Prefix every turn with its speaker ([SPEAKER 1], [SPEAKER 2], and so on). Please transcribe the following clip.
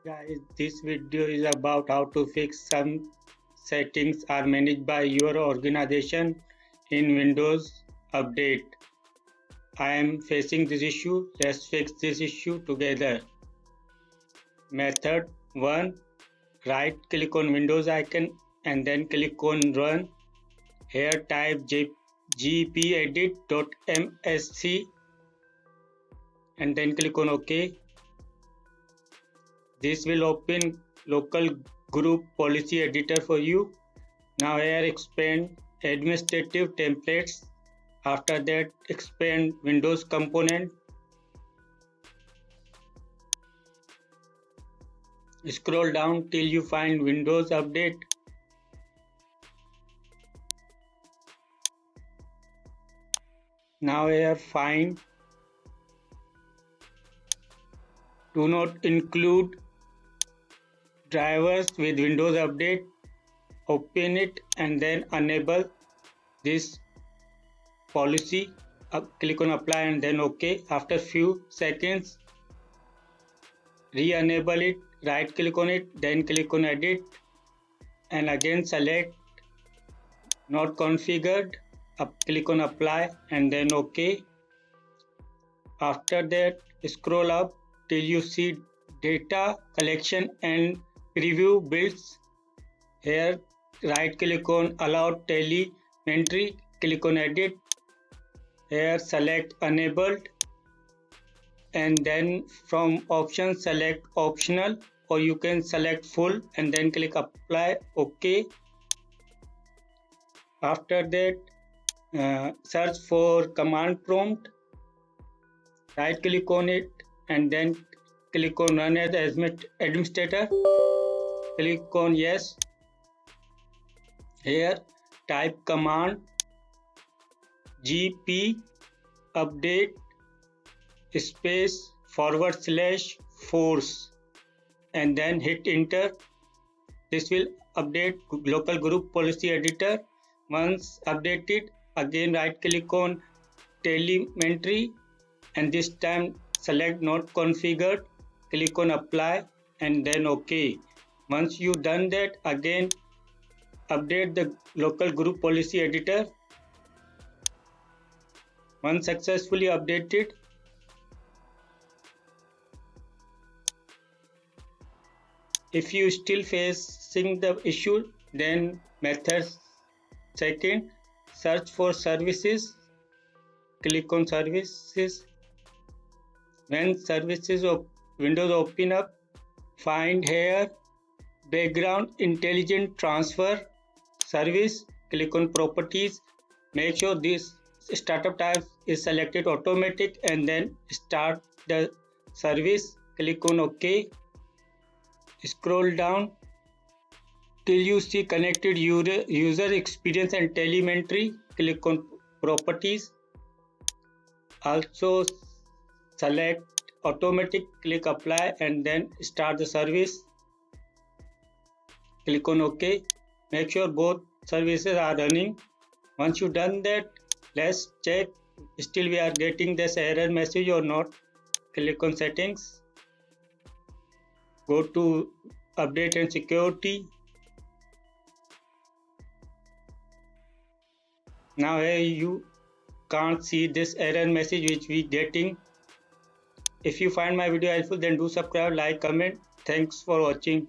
[SPEAKER 1] Guys, this video is about how to fix some settings are managed by your organization in Windows Update. I am facing this issue. Let's fix this issue together. Method 1. Right click on Windows icon and then click on Run. Here type gpedit.msc and then click on OK. This will open local group policy editor for you. Now here expand administrative templates. After that expand Windows component. Scroll down till you find Windows Update. Now here find do not include drivers with Windows Update. Open it and then enable this policy. Click on apply and then OK. After few seconds re-enable it, right click on it, then click on edit and again select not configured. Click on apply and then OK. After that scroll up till you see data collection and preview builds. Here right click on allow telemetry, click on edit. Here select enabled and then from options select optional or you can select full and then click apply. OK. After that search for command prompt, right click on it and then click on run as administrator. Click on yes. Here type command gp update space /force and then hit enter. This will update local group policy editor. Once updated, again right click on telemetry and this time select not configured, click on apply and then OK. Once you done that, again update the local group policy editor. Once successfully updated, if you still facing the issue, then method second, search for services, click on services. When services of Windows open up, find here background intelligent transfer service, click on properties. Make sure this startup type is selected automatic and then start the service. Click on OK. Scroll down till you see connected user experience and telemetry. Click on properties. Also select automatic, click apply and then start the service. Click on OK. Make sure both services are running. Once you done that, let's check still we are getting this error message or not. Click on settings. Go to update and security. Now here you can't see this error message which we getting. If you find my video helpful, then do subscribe, like, comment. Thanks for watching.